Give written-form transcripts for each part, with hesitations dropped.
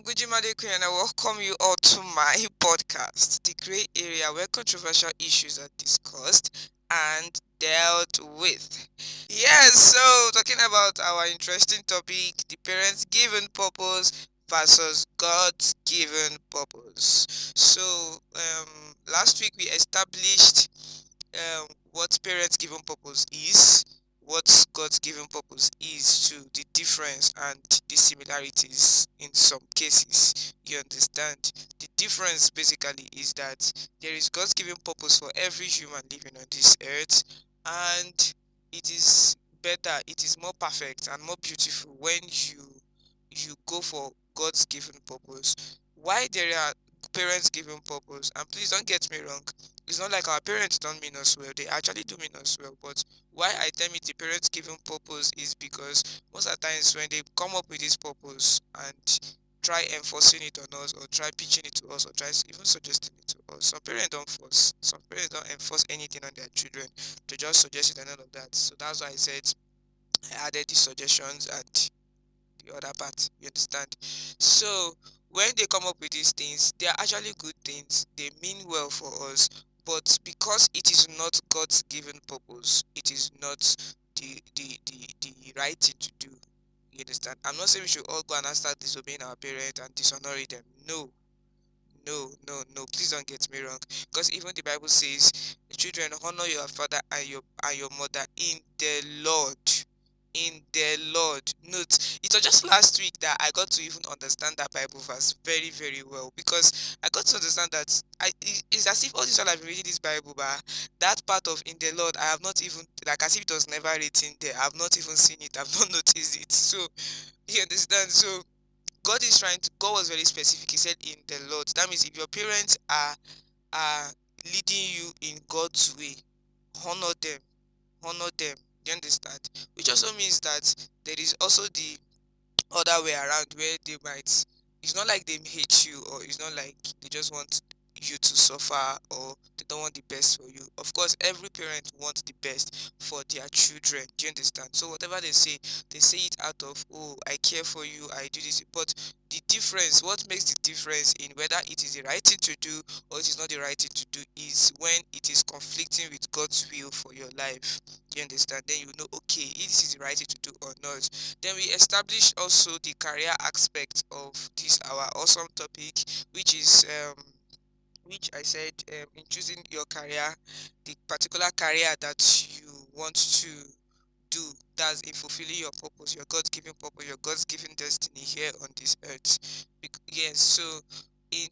Ugwuji Maduekwe and I welcome you all to my podcast, the grey area where controversial issues are discussed and dealt with. Yes, so talking about our interesting topic, the parents given purpose versus God's given purpose. So, last week we established what parents given purpose is, what God's given purpose is, to the difference and the similarities in some cases. You understand? The difference basically is that there is God's given purpose for every human living on this earth, and it is better, it is more perfect and more beautiful when you go for God's given purpose. Why there are parents given purpose, and please don't get me wrong, it's not like our parents don't mean us well, they actually do mean us well, but why I tell me the parents given purpose is because most of the times when they come up with this purpose and try enforcing it on us, or try pitching it to us, or try even suggesting it to us, some parents don't force, some parents don't enforce anything on their children, they just suggest it and all of that. So that's why I said I added these suggestions and the other part. You understand? So when they come up with these things, they are actually good things. They mean well for us, but because it is not God's given purpose, it is not the right thing to do. You understand? I'm not saying we should all go and start disobeying our parents and dishonoring them. No, no, no, no. Please don't get me wrong. Because even the Bible says, children, honor your father and your mother in the Lord. In the Lord. Note, it was just last week that I got to even understand that Bible verse very, very well. Because I got to understand that it's as if all this while I've been reading this Bible, but that part of in the Lord, I have not even, like, as if it was never written there. I've not even seen it. I've not noticed it. So, you understand? So, God was very specific. He said in the Lord. That means if your parents are leading you in God's way, honor them. Honor them. Do you understand? Which also means that there is also the other way around, where they might, it's not like they hate you, or it's not like they just want you to suffer, or they don't want the best for you. Of course, every parent wants the best for their children. Do you understand? So whatever they say it out of, oh, I care for you, I do this. But the difference, what makes the difference in whether it is the right thing to do or it is not the right thing to do, is when it is conflicting with God's will for your life. Do you understand? Then you know, okay, if this is the right thing to do or not. Then we established also the career aspect of this our awesome topic, which is which I said, in choosing your career, the particular career that you want to do, that's in fulfilling your purpose, your God's given purpose, your God's given destiny here on this earth. Yes, so in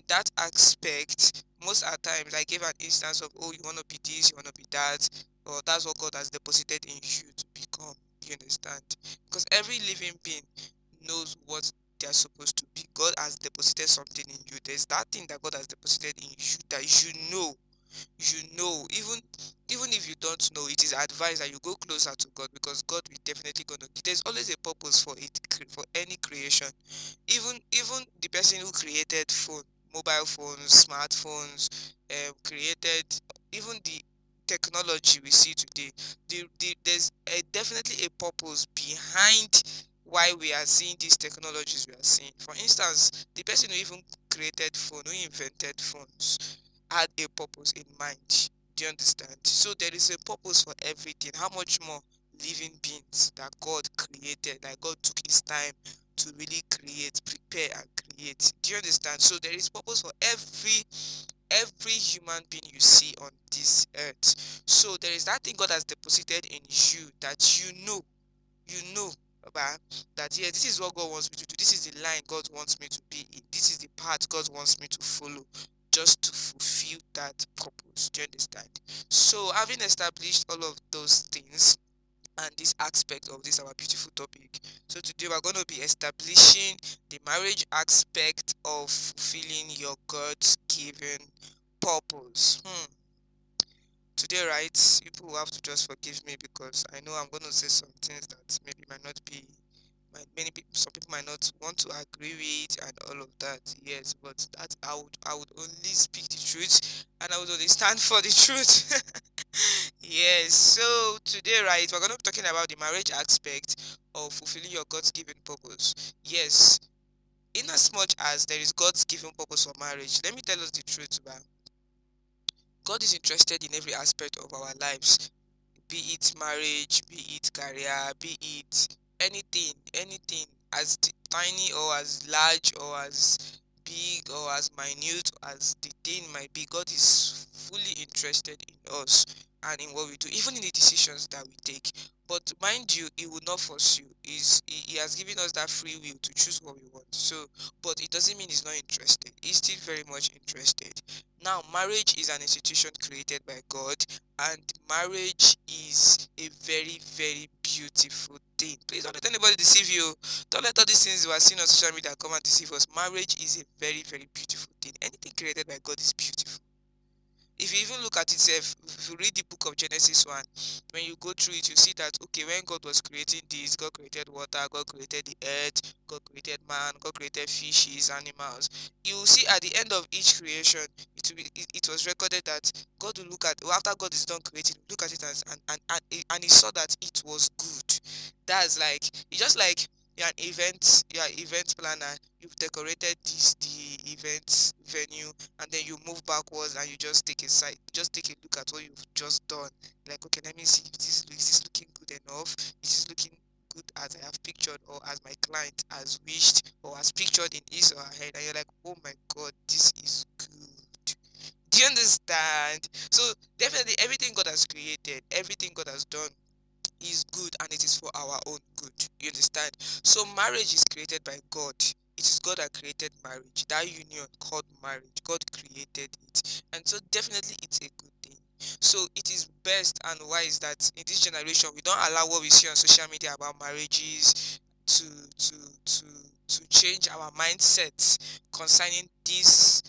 that aspect, most of the times I gave an instance of, oh, you want to be this, you want to be that, or that's what God has deposited in you to become. You understand? Because every living being knows what they're supposed to be. God has deposited something in you. There's that thing that God has deposited in you that even if you don't know, it is advised that you go closer to God, because God will definitely gonna, there's always a purpose for it, for any creation. Even the person who created mobile phones, smartphones, created even the technology we see today, there's definitely a purpose behind why we are seeing these technologies we are seeing. For instance, the person who even created phone, who invented phones, had a purpose in mind. Do you understand? So there is a purpose for everything. How much more living beings that God created, that God took his time to really create, prepare and create. Do you understand? So there is purpose for every human being you see on this earth. So there is that thing God has deposited in you, that you know about, that yes, this is what God wants me to do. This is the line God wants me to be in. This is the path God wants me to follow, just to fulfill that purpose. Do you understand? So having established all of those things and this aspect of this our beautiful topic, so today we're going to be establishing the marriage aspect of fulfilling your God's given purpose. Today, right, people will have to just forgive me, because I know I'm going to say some things that maybe might not be, many people, some people might not want to agree with and all of that. Yes, but that I would only speak the truth, and I would only stand for the truth. Yes, so today, right, we're going to be talking about the marriage aspect of fulfilling your God's given purpose. Yes, In as much as there is God's given purpose for marriage, let me tell us the truth, man. God is interested in every aspect of our lives, be it marriage, be it career, be it anything, as tiny or as large or as big or as minute as the thing might be. God is fully interested in us and in what we do, even in the decisions that we take. But mind you, He will not force you. He has given us that free will to choose what we want. So, but it doesn't mean He's not interested. He's still very much interested. Now, marriage is an institution created by God, and marriage is a very, very beautiful thing. Please don't let anybody deceive you. Don't let all these things we are seeing on social media come and deceive us. Marriage is a very, very beautiful thing. Anything created by God is beautiful. If you even look at itself, if you read the book of Genesis 1, when you go through it, you see that, okay, when God was creating this, God created water, God created the earth, God created man, God created fishes, animals. You will see at the end of each creation, it was recorded that God will look at, well, after God is done creating, look at it as, and he saw that it was good. That's like, it's just like you're an event planner, you've decorated the event venue, and then you move backwards and you just take a side, just take a look at what you've just done. Like, okay, let me see if is this looking good enough? Is this looking good as I have pictured, or as my client has wished, or has pictured in his or her head? And you're like, oh my god, this is good. Do you understand? So definitely everything God has created, everything God has done is good, and it is for our own good. You understand? So marriage is created by God. It is God that created marriage. That union called marriage, God created it. And so definitely it's a good thing. So it is best and wise that in this generation we don't allow what we see on social media about marriages to to to to change our mindsets concerning this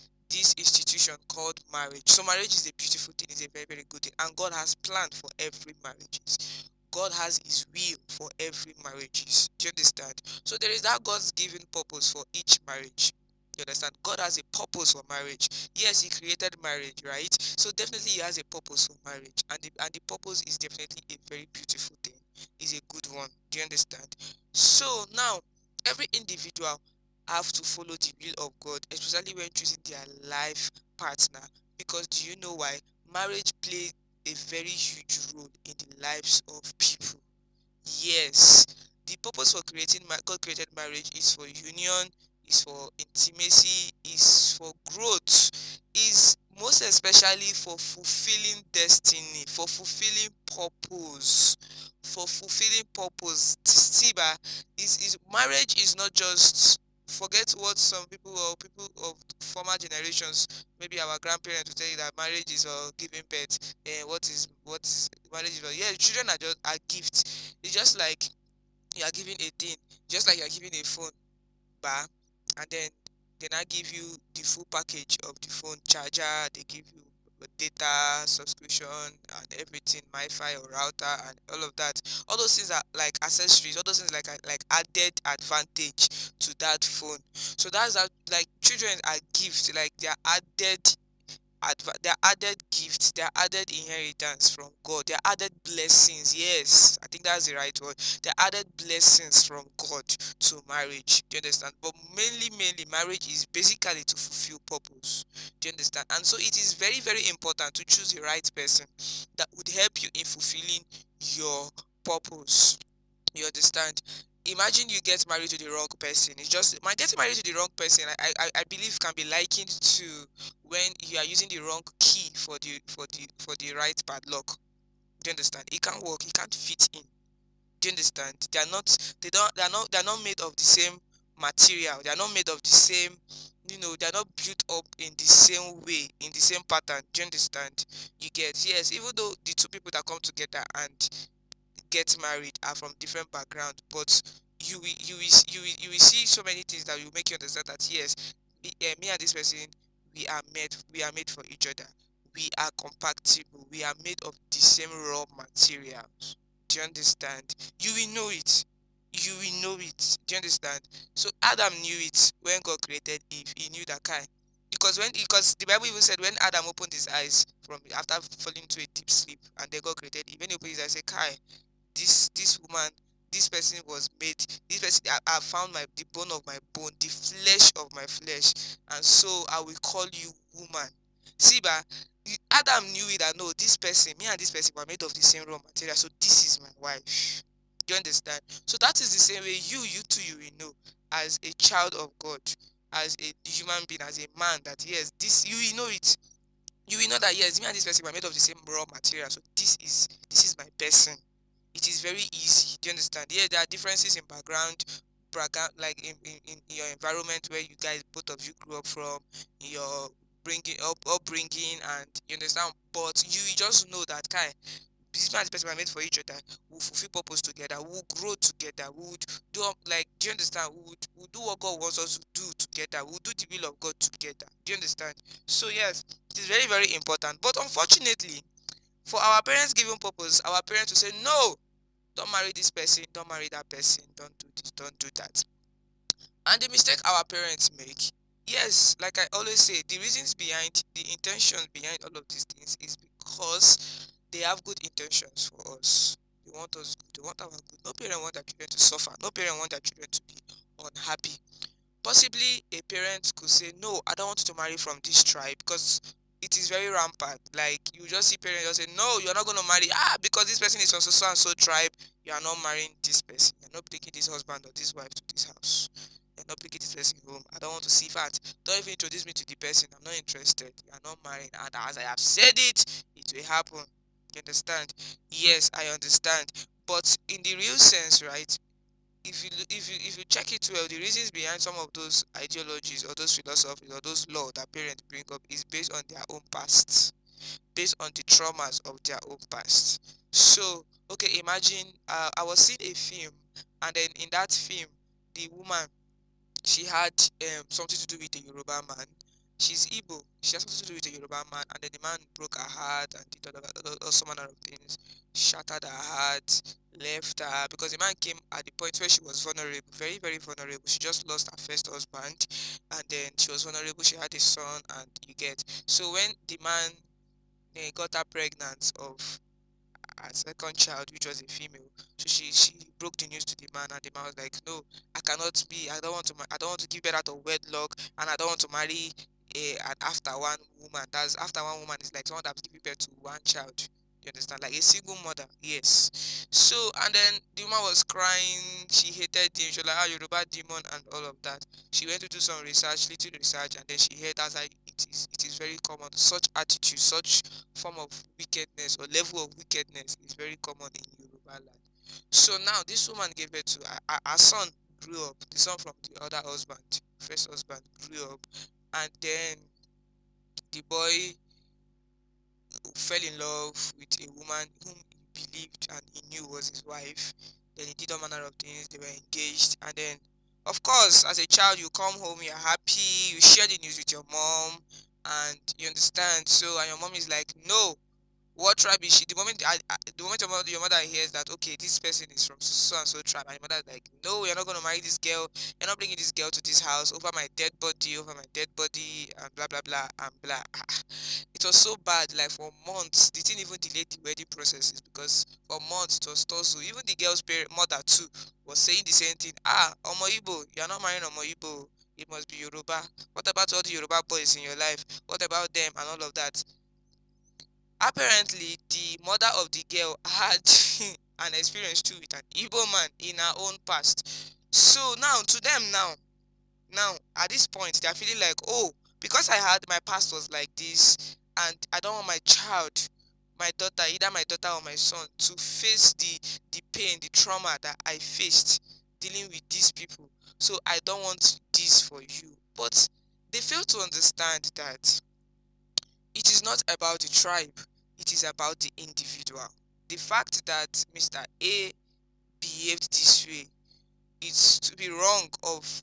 institution called marriage. So marriage is a beautiful thing, it's a very, very good thing. And God has planned for every marriage. God has his will for every marriages. Do you understand? So there is that God's given purpose for each marriage. You understand? God has a purpose for marriage. Yes, he created marriage, right? So definitely he has a purpose for marriage. And the purpose is definitely a very beautiful thing. Is a good one. Do you understand? So now every individual have to follow the will of God, especially when choosing their life partner. Because do you know why? Marriage plays a very huge role in the lives of people. Yes, the purpose for creating God created marriage is for union, is for intimacy, is for growth, is most especially for fulfilling destiny, for fulfilling purpose, for fulfilling purpose. Siba, is marriage is not just, forget what some people or people of former generations, maybe our grandparents will tell you that marriage is giving birth. And what is marriage is? Yeah, children are gifts. It's just like you are giving a thing, just like you are giving a phone, bar, and then I give you the full package of the phone charger. They give you data subscription and everything, Wi-Fi or router and all of that. All those things are like accessories. All those things like added advantage to that phone. So that's how, like, children are gifts. Like, they are added they're added gifts, they're added inheritance from God, they're added blessings. Yes, I think that's the right word. They're added blessings from God to marriage. Do you understand? But mainly, marriage is basically to fulfill purpose. Do you understand? And so it is very, very important to choose the right person that would help you in fulfilling your purpose. You understand? Imagine you get married to the wrong person. It's just my getting married to the wrong person. I believe can be likened to when you are using the wrong key for the right padlock. Do you understand? It can't work. It can't fit in. Do you understand? They are not. They don't. They are not made of the same material. They are not made of the same. They are not built up in the same way, in the same pattern. Do you understand? You get, yes. Even though the two people that come together and get married are from different background, but you will see so many things that will make you understand that yes, me and this person, we are made for each other. We are compatible. We are made of the same raw materials. Do you understand? You will know it. You will know it. Do you understand? So Adam knew it when God created Eve. He knew that kind. Because the Bible even said when Adam opened his eyes from after falling into a deep sleep, and then God created Eve. When he opened his eyes, he said, Kai, this woman, this person was made, this person, I found the bone of my bone, the flesh of my flesh, and so I will call you woman. See, but Adam knew it that no, this person, me and this person were made of the same raw material, so this is my wife. Do you understand? So that is the same way you too, you will know, as a child of God, as a human being, as a man, that yes, this you will know it. You will know that yes, me and this person were made of the same raw material, so this is my person. It is very easy. Do you understand? Yeah, there are differences in background, like in your environment where you guys, both of you grew up from, your bringing upbringing, and you understand. But you just know that kind, this man and this person were made for each other. We'll fulfill purpose together. We'll grow together. We would do like, do you understand? We'll do what God wants us to do together. We'll do the will of God together. Do you understand? So yes, it is very, very important. But unfortunately, for our parents giving purpose, our parents will say, no, don't marry this person, don't marry that person, don't do this, don't do that. And the mistake our parents make, yes, like I always say, the reasons behind, the intentions behind all of these things is because they have good intentions for us. They want us good, they want our good. No parent want their children to suffer, no parent want their children to be unhappy. Possibly a parent could say, no, I don't want you to marry from this tribe because it is very rampant. Like you just see parents just say, no, you're not going to marry. Because this person is from so and so tribe, you are not marrying this person. You're not taking this husband or this wife to this house. You're not taking this person home. I don't want to see that. Don't even introduce me to the person. I'm not interested. You're not marrying. And as I have said it, it will happen. You understand? Yes, I understand. But in the real sense, right? If you check it well, the reasons behind some of those ideologies or those philosophies or those laws that parents bring up is based on their own past, based on the traumas of their own past. So, okay, imagine I was seeing a film, and then in that film, the woman, she had something to do with a Yoruba man. She's Igbo. She has something to do with a Yoruba man, and then the man broke her heart and did all some manner of things, shattered her heart, left her because the man came at the point where she was vulnerable, very, very vulnerable. She just lost her first husband, and then she was vulnerable. She had a son, and you get. So when the man got her pregnant of her second child, which was a female. So she broke the news to the man, and the man was like, "No, I cannot be. I don't want to. I don't want to give birth out of wedlock, and I don't want to marry an after one woman. That's after one woman is like someone that's giving birth to one child. You understand? Like a single mother. Yes. So and then the woman was crying. She hated him. She was like, "Ah, Yoruba demon," and all of that. She went to do some research, little research, and then she heard as I it is very common. Such attitude, such form of wickedness or level of wickedness is very common in Yoruba land. So now this woman gave birth to her son grew up, the son from the other husband, first husband grew up, and then the boy fell in love with a woman whom he believed and he knew was his wife. Then he did all manner of things, they were engaged, and then of course as a child you come home, you're happy, you share the news with your mom, and you understand. So and your mom is like, no, what tribe is she? The moment your mother hears that, okay, this person is from so and so tribe, and your mother is like, no, you're not gonna marry this girl. You're not bringing this girl to this house over my dead body, and blah blah blah and blah. It was so bad. Like for months, they didn't even delay the wedding processes because for months it was told so. Even the girl's parent, mother too, was saying the same thing. Omo Igbo, you're not marrying Omo Igbo. It must be Yoruba. What about all the Yoruba boys in your life? What about them and all of that? Apparently, the mother of the girl had an experience too with an Igbo man in her own past. So now, to them now at this point, they're feeling like, oh, because I had my past was like this, and I don't want my child, my daughter, either my daughter or my son, to face the pain, the trauma that I faced dealing with these people. So I don't want this for you. But they fail to understand that it is not about the tribe, it is about the individual. The fact that Mr. A behaved this way, it's to be wrong of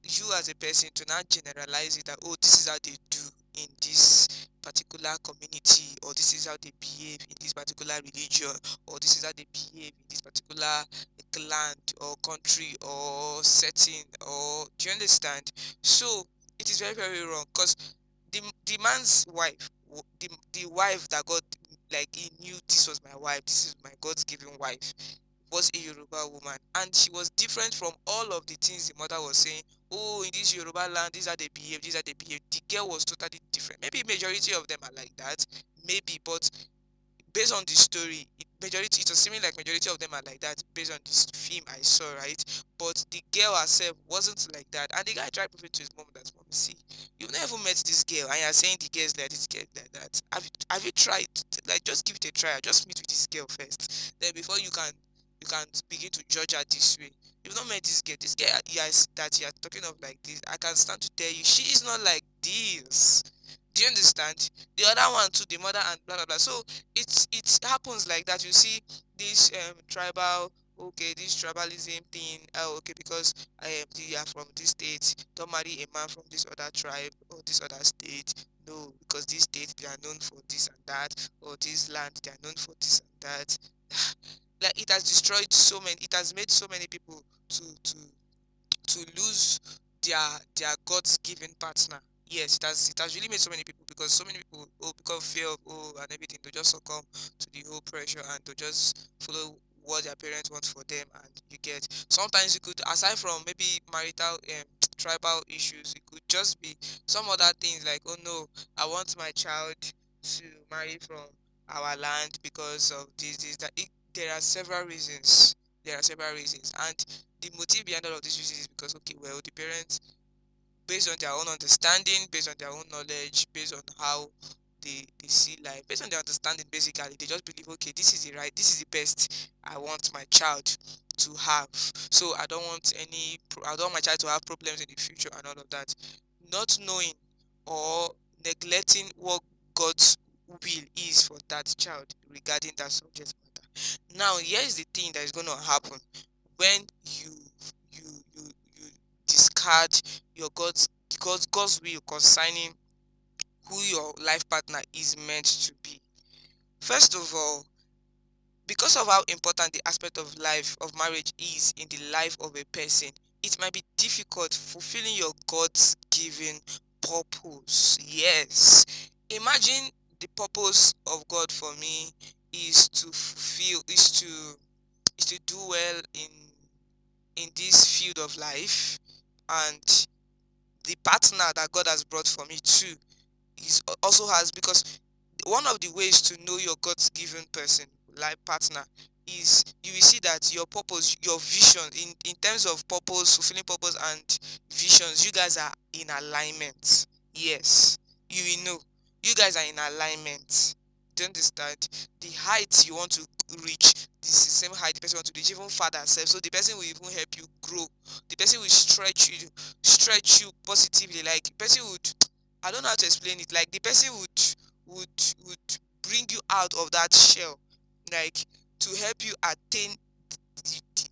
you as a person to not generalize it that, oh, this is how they do in this particular community, or this is how they behave in this particular religion, or this is how they behave in this particular land or country or setting, or do you understand? So it is very, very wrong because the man's wife, the wife that God, like he knew this was my wife, this is my God's given wife, was a Yoruba woman, and she was different from all of the things the mother was saying. Oh, in this Yoruba land, these are the behave, these are the behave. The girl was totally different. Maybe majority of them are like that, maybe, but based on the story, majority, it was seeming like majority of them are like that based on this film I saw, right? But the girl herself wasn't like that. And the guy tried proving to his mom that, mom, see, you've never met this girl and you're saying the girl is like this, girl is like that. Have you tried? Like, just give it a try. Just meet with this girl first. Then before you can begin to judge her this way. You've not met this girl. This girl, yes, that you are talking of like this, I can stand to tell you, she is not like this. Do you understand? The other one too, the mother and blah blah blah. So it happens like that. You see this tribal, okay, this tribalism thing. Oh, okay, because they are from this state, don't marry a man from this other tribe or this other state. No, because this state they are known for this and that, or this land they are known for this and that. Like, it has destroyed so many. It has made so many people to lose their God's given partner. Yes, it has really made so many people, because so many people, oh, because fear of, oh, and everything, to just succumb to the whole pressure and to just follow what their parents want for them. And you get, sometimes you could, aside from maybe marital tribal issues, it could just be some other things like, oh no, I want my child to marry from our land because of this that. There are several reasons. There are several reasons, and the motive behind all of these reasons is because, okay, well, the parents, based on their own understanding, based on their own knowledge, based on how they see life, based on their understanding, basically, they just believe, okay, this is the right, this is the best I want my child to have. So I don't want my child to have problems in the future and all of that. Not knowing or neglecting what God's will is for that child regarding that subject matter. Now, here's the thing that is going to happen when you you you you discard your God's will concerning who your life partner is meant to be. First of all, because of how important the aspect of life of marriage is in the life of a person, it might be difficult fulfilling your God's given purpose. Yes. Imagine the purpose of God for me is to fulfill is to do well in this field of life, and the partner that God has brought for me too is also has, because one of the ways to know your God's given person, life partner, is you will see that your purpose, your vision, in terms of purpose, fulfilling purpose and visions, you guys are in alignment. Yes, you will know you guys are in alignment. Do you understand? The height you want to reach, this is the same height the person want to reach, even farther self. So the person will even help you grow. The person will stretch you positively. Like, the person would, I don't know how to explain it. Like, the person would bring you out of that shell, like, to help you attain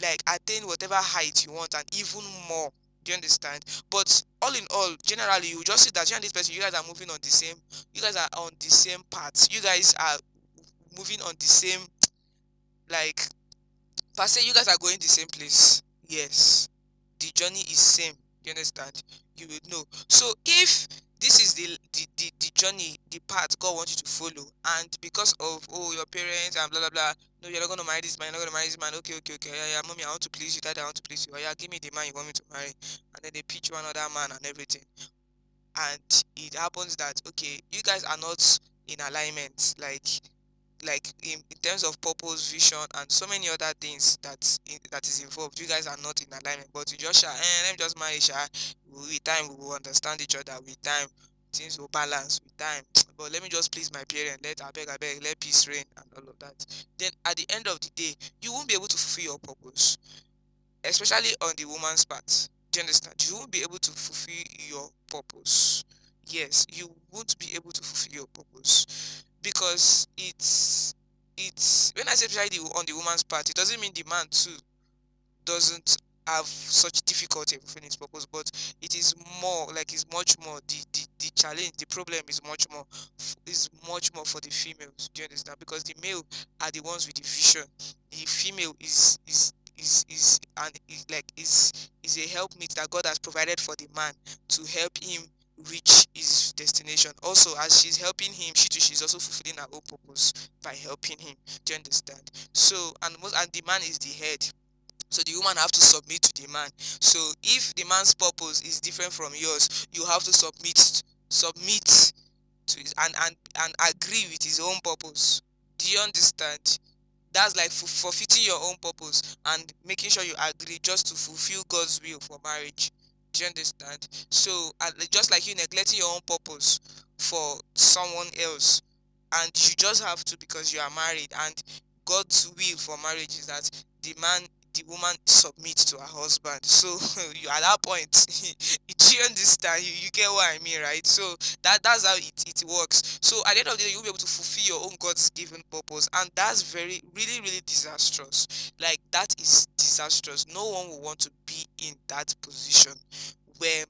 like attain whatever height you want and even more. Do you understand? But all in all, generally, you just see that you and this person, you guys are moving on the same, you guys are on the same path. You guys are moving on the same, like, per se, you guys are going the same place. Yes, the journey is same. You understand? You will know. So if this is the journey, the path God wants you to follow, and because of, oh, your parents and blah blah blah, no, you're not gonna marry this man, you're not gonna marry this man. Okay, okay, okay, yeah, yeah, mommy, I want to please you, daddy, I want to please you. Oh, yeah, give me the man you want me to marry, and then they pitch one other man and everything, and it happens that, okay, you guys are not in alignment, like in terms of purpose, vision, and so many other things that is involved. You guys are not in alignment, but you just let me just marry sha. With time we will understand each other. With time things will balance. With time, but let me just please my parents. I beg, let peace reign and all of that. Then at the end of the day, you won't be able to fulfill your purpose, especially on the woman's part. Do you understand? You won't be able to fulfill your purpose. Yes, you won't be able to fulfill your purpose, because it's when I say especially on the woman's part, it doesn't mean the man too doesn't have such difficulty in fulfilling his purpose, but it is more like, it's much more, the challenge, the problem is much more, is much more for the females. Do you understand? Because the male are the ones with the vision. The female is and is like is a helpmeet that God has provided for the man to help him reach his destination. Also, as she's helping him, she's also fulfilling her own purpose by helping him. Do you understand? So, and the man is the head, so the woman have to submit to the man. So if the man's purpose is different from yours, you have to submit to his, and agree with his own purpose. Do you understand? That's like forfeiting your own purpose and making sure you agree just to fulfill God's will for marriage. Do you understand? So, just like you neglecting your own purpose for someone else, and you just have to because you are married, and God's will for marriage is that the woman submits to her husband. So you at that point, do you understand? You get what I mean, right? So that's how it works. So at the end of the day, you'll be able to fulfill your own God's given purpose, and that's very really really disastrous. Like that is disastrous. No one will want to be in that position where,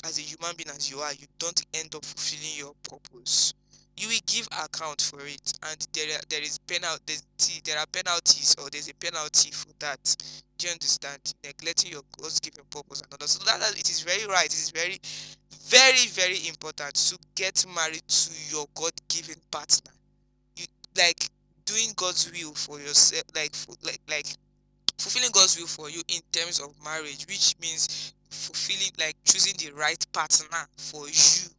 as a human being as you are, you don't end up fulfilling your purpose. You will give account for it, and there are penalties, or there's a penalty for that. Do you understand? Neglecting your God's given purpose and others. So that it is very right. It is very very important to get married to your God-given partner. You like doing God's will for yourself, like fulfilling God's will for you in terms of marriage, which means fulfilling, like choosing the right partner for you,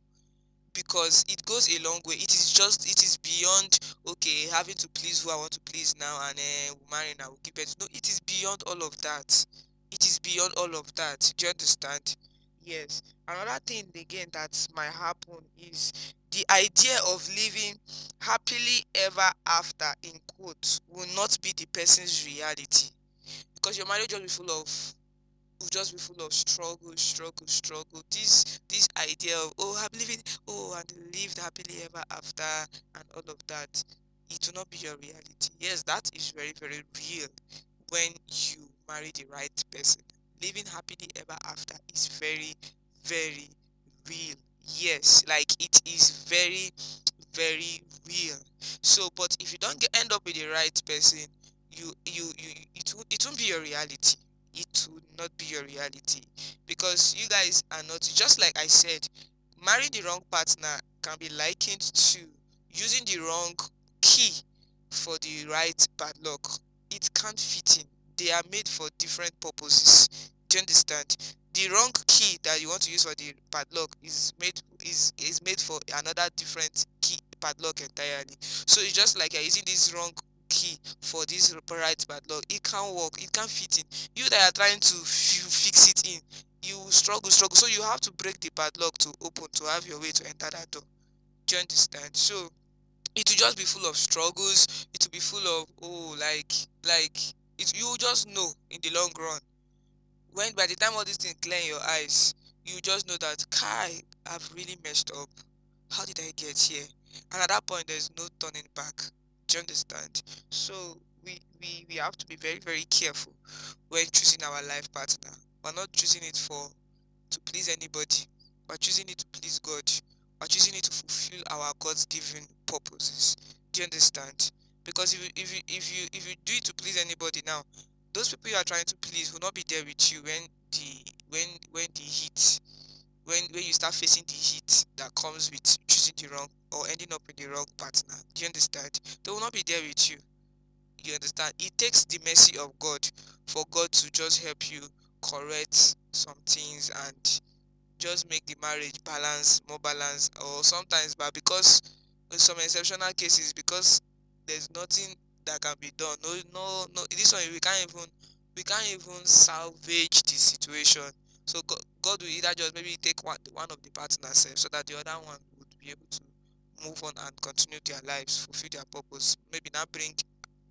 because it goes a long way. It is beyond, okay, having to please who I want to please now, and we'll marry now, we'll keep it. No, it is beyond all of that. It is beyond all of that. Do you understand? Yes. Another thing again that might happen is the idea of living happily ever after in quotes will not be the person's reality, because your marriage will be full of will just be full of struggle. This idea of, oh, I'm living, oh, and lived happily ever after, and all of that, it will not be your reality. Yes, that is very real when you marry the right person. Living happily ever after is very real. Yes, like it is very real. So, but if you don't end up with the right person, it won't be your reality. It will not be your reality, because you guys are not, just like I said, marrying the wrong partner can be likened to using the wrong key for the right padlock. It can't fit in. They are made for different purposes. Do you understand? The wrong key that you want to use for the padlock is made for another different key padlock entirely. So it's just like you're using this wrong key for this right padlock. It can't work. It can't fit in. You that are trying to fix it in, you struggle. So you have to break the padlock to open, to have your way to enter that door. Do you understand? So it will just be full of struggles. It will be full of, oh, like it, you just know in the long run, when by the time all these things clear in your eyes, you just know that, Kai, I've really messed up. How did I get here? And at that point, there's no turning back. Do you understand? So we have to be very careful when choosing our life partner. We're not choosing it for to please anybody. We're choosing it to please God. We're choosing it to fulfill our God's given purposes. Do you understand? Because if you do it to please anybody now, those people you are trying to please will not be there with you when the heat, when you start facing the heat that comes with choosing the wrong or ending up in the wrong partner. Do you understand? They will not be there with you. You understand? It takes the mercy of God for God to just help you correct some things and just make the marriage balance, more balance, or sometimes, but because in some exceptional cases, because there's nothing that can be done. No, this one we can't even salvage the situation. So God will either just maybe take one of the partners, so that the other one would be able to move on and continue their lives, fulfill their purpose, maybe not bring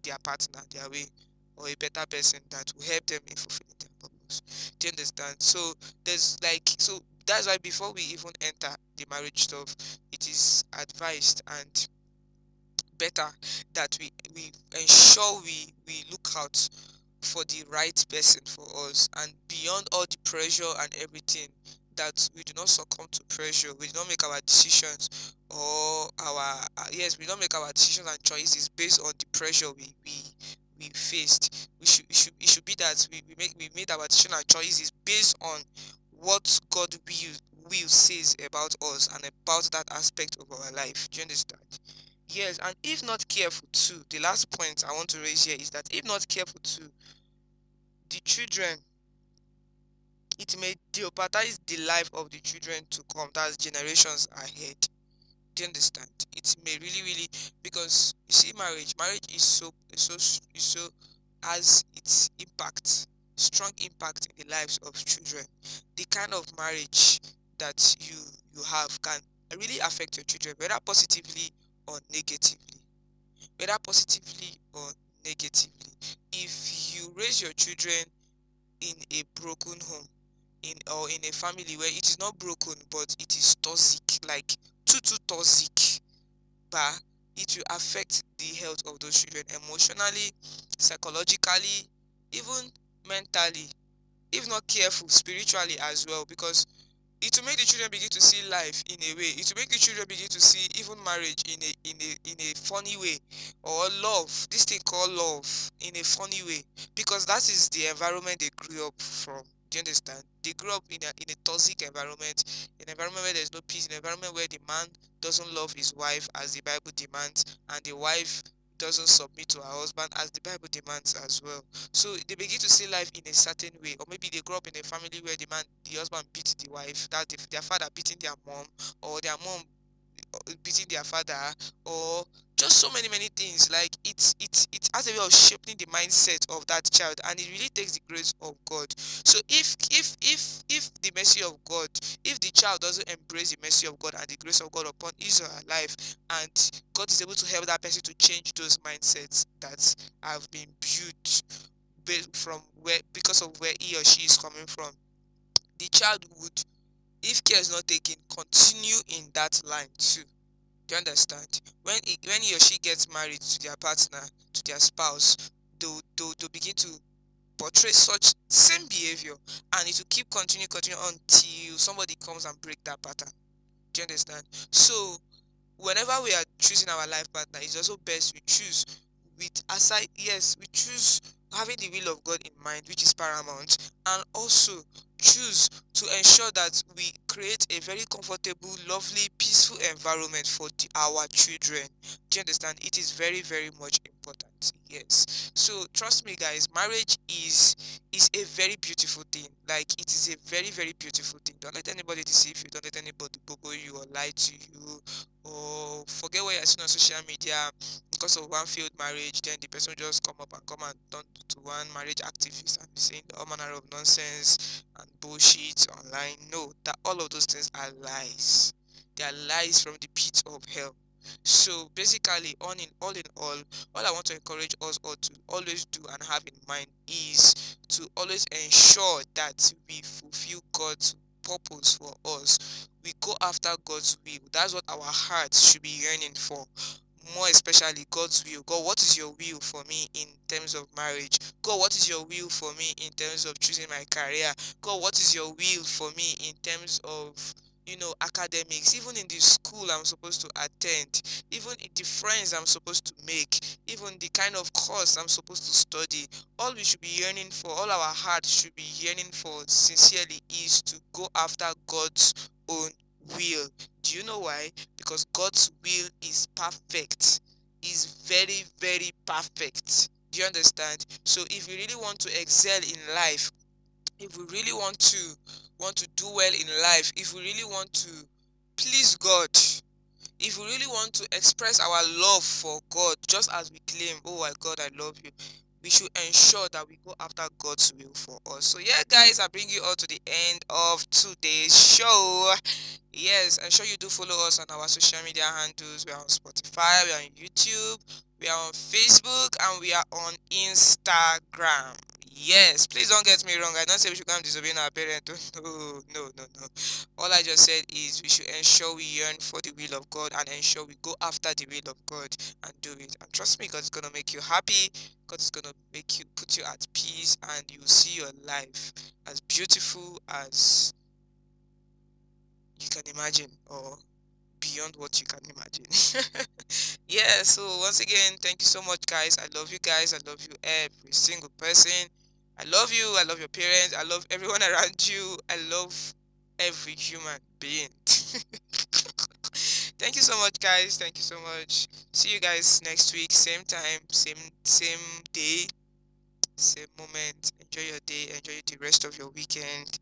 their partner their way, or a better person that will help them in fulfilling their purpose. Do you understand? So that's why before we even enter the marriage stuff, it is advised and better that we ensure we look out for the right person for us, and beyond all the pressure and everything, that we do not succumb to pressure. We do not make our decisions, or our yes, we don't make our decisions and choices based on the pressure we faced. It should be that we made our decision and choices based on what God will says about us and about that aspect of our life. Do you understand? Yes, and if not careful too, the last point I want to raise here is that if not careful too, the children, it may jeopardize the life of the children to come, that's generations ahead. Do you understand? It may really, really, because you see, marriage is so has its impact, strong impact in the lives of children. The kind of marriage that you have can really affect your children, whether positively or negatively. Whether positively or negatively. If you raise your children in a broken home, in or in a family where it is not broken but it is toxic, like too toxic, but it will affect the health of those children emotionally, psychologically, even mentally, if not careful, spiritually as well, because it will make the children begin to see life in a way. It will make the children begin to see even marriage in a funny way, or love, this thing called love, in a funny way, because that is the environment they grew up from. Do you understand? They grew up in a toxic environment, an environment where there's no peace, an environment where the man doesn't love his wife as the Bible demands, and the wife doesn't submit to her husband as the Bible demands as well. So they begin to see life in a certain way, or maybe they grow up in a family where the husband beats the wife, that their father beating their mom, or their mom beating their father, or just so many things. Like it has a way of shaping the mindset of that child, and it really takes the grace of God. So if the mercy of God, if the child doesn't embrace the mercy of God and the grace of God upon his or her life, and God is able to help that person to change those mindsets that have been built from where, because of where he or she is coming from, the child would, if care is not taken, continue in that line too. Do you understand? When he or she gets married to their partner, to their spouse, they'll begin to portray such same behavior, and it will keep continue until somebody comes and break that pattern. Do you understand? So whenever we are choosing our life partner, it's also best we choose with aside, yes, we choose having the will of God in mind, which is paramount, and also choose to ensure that we create a very comfortable, lovely, peaceful environment for our children. Do you understand? It is very much important. Yes. So trust me, guys, marriage is a very beautiful thing. Like, it is a very beautiful thing. Don't let anybody deceive you. Don't let anybody bogo you or lie to you, or forget what you're seeing on social media because of one failed marriage. Then the person just come up and come and turn to one marriage activist and be saying all manner of nonsense and bullshit online. No, that all of those things are lies. They are lies from the pit of hell. So basically, all I want to encourage us all to always do and have in mind is to always ensure that we fulfill God's purpose for us. We go after God's will. That's what our hearts should be yearning for. More especially God's will. God, what is your will for me in terms of marriage? God, what is your will for me in terms of choosing my career? God, what is your will for me in terms of, academics, even in the school I'm supposed to attend, even in the friends I'm supposed to make, even the kind of course I'm supposed to study. All we should be yearning for, all our hearts should be yearning for sincerely, is to go after God's own will. Do you know why? Because God's will is perfect, is very perfect. Do you understand? So if we really want to excel in life, if we really want to do well in life, if we really want to please God, if we really want to express our love for God, just as we claim, oh my God, I love you, we should ensure that we go after God's will for us. So yeah, guys, I bring you all to the end of today's show. Yes, ensure you do follow us on our social media handles. We are on Spotify, we are on YouTube, we are on Facebook, and we are on Instagram. Yes, please don't get me wrong. I don't say we should come disobeying our parents. No. All I just said is we should ensure we yearn for the will of God and ensure we go after the will of God and do it. And trust me, God is gonna make you happy. God is gonna make you put you at peace, and you see your life as beautiful as you can imagine, or beyond what you can imagine. Yeah, so once again, thank you so much, guys. I love you guys. I love you, every single person. I love you. I love your parents. I love everyone around you. I love every human being. Thank you so much, guys. Thank you so much. See you guys next week, same time, same day, same moment. Enjoy your day. Enjoy the rest of your weekend.